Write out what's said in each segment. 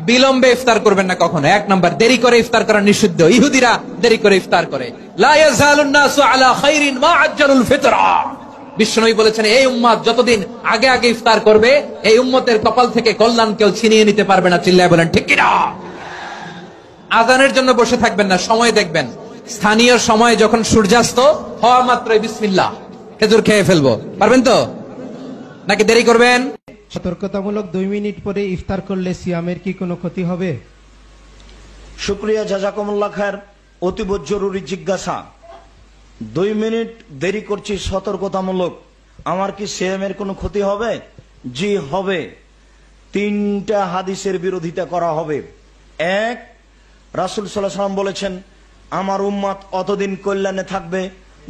বিলম্বে ইফতার করবেন না কখনো। এক নাম্বার, দেরি করে ইফতার করা নিষিদ্ধ। ইহুদিরা দেরি করে ইফতার করে। লা ইয়াজালুন নাসু আলা খাইরিন মা আজ্জালুল ফিতরা। বিশ্বনবী বলেছেন, এই উম্মত যতদিন আগে আগে ইফতার করবে, এই উম্মতের কপাল থেকে কল্যাণ কেউ ছিনিয়ে নিতে পারবে না। চিল্লায় বলেন ঠিক কিনা? আজানের জন্য বসে থাকবেন না, সময় দেখবেন। স্থানীয় সময় যখন সূর্যাস্ত হওয়া মাত্রই বিসমিল্লাহ, খেজুর খেয়ে ফেলবো। পারবেন তো নাকি দেরি করবেন? সতর্কতামূলক 2 মিনিট পরে ইফতার করলে সিয়ামের কি কোনো ক্ষতি হবে? শুকরিয়া, জাযাকুমুল্লাহ খায়ের। অতীব জরুরি জিজ্ঞাসা। 2 মিনিট দেরি করছি সতর্কতামূলক, আমার কি সিয়ামের কোনো ক্ষতি হবে? জি হবে। 3টা হাদিসের বিরোধিতা করা হবে। 1, রাসূল সাল্লাল্লাহু আলাইহি ওয়াসাল্লাম বলেছেন, আমার উম্মত অতদিন কল্যাণে থাকবে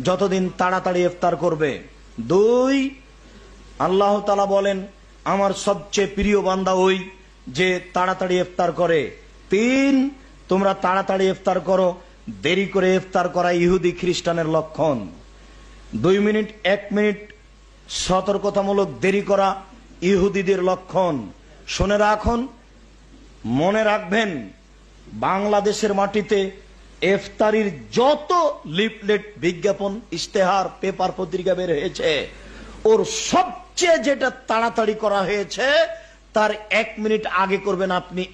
যতদিন তাড়াতাড়ি ইফতার করবে। 2, আল্লাহ তাআলা বলেন, আমার সবচেয়ে প্রিয় বান্দা ওই যে তাড়াতাড়ি ইফতার করে। 3, তোমরা তাড়াতাড়ি ইফতার করো, দেরি করে ইফতার করা ইহুদি খ্রিস্টানের লক্ষণ। 2 মিনিট 1 মিনিট সতর্কতামূলক দেরি করা ইহুদিদের লক্ষণ। শুনে রাখুন, মনে রাখবেন, বাংলাদেশের মাটিতে ইফতারির যত লিফলেট, বিজ্ঞাপন, ইশতেহার, পেপার, পত্রিকা বের হয়েছে, ওর সবচেয়ে যেটা তাড়াতাড়ি করা হয়েছে, তার 1 মিনিট আগে করবেন আপনি।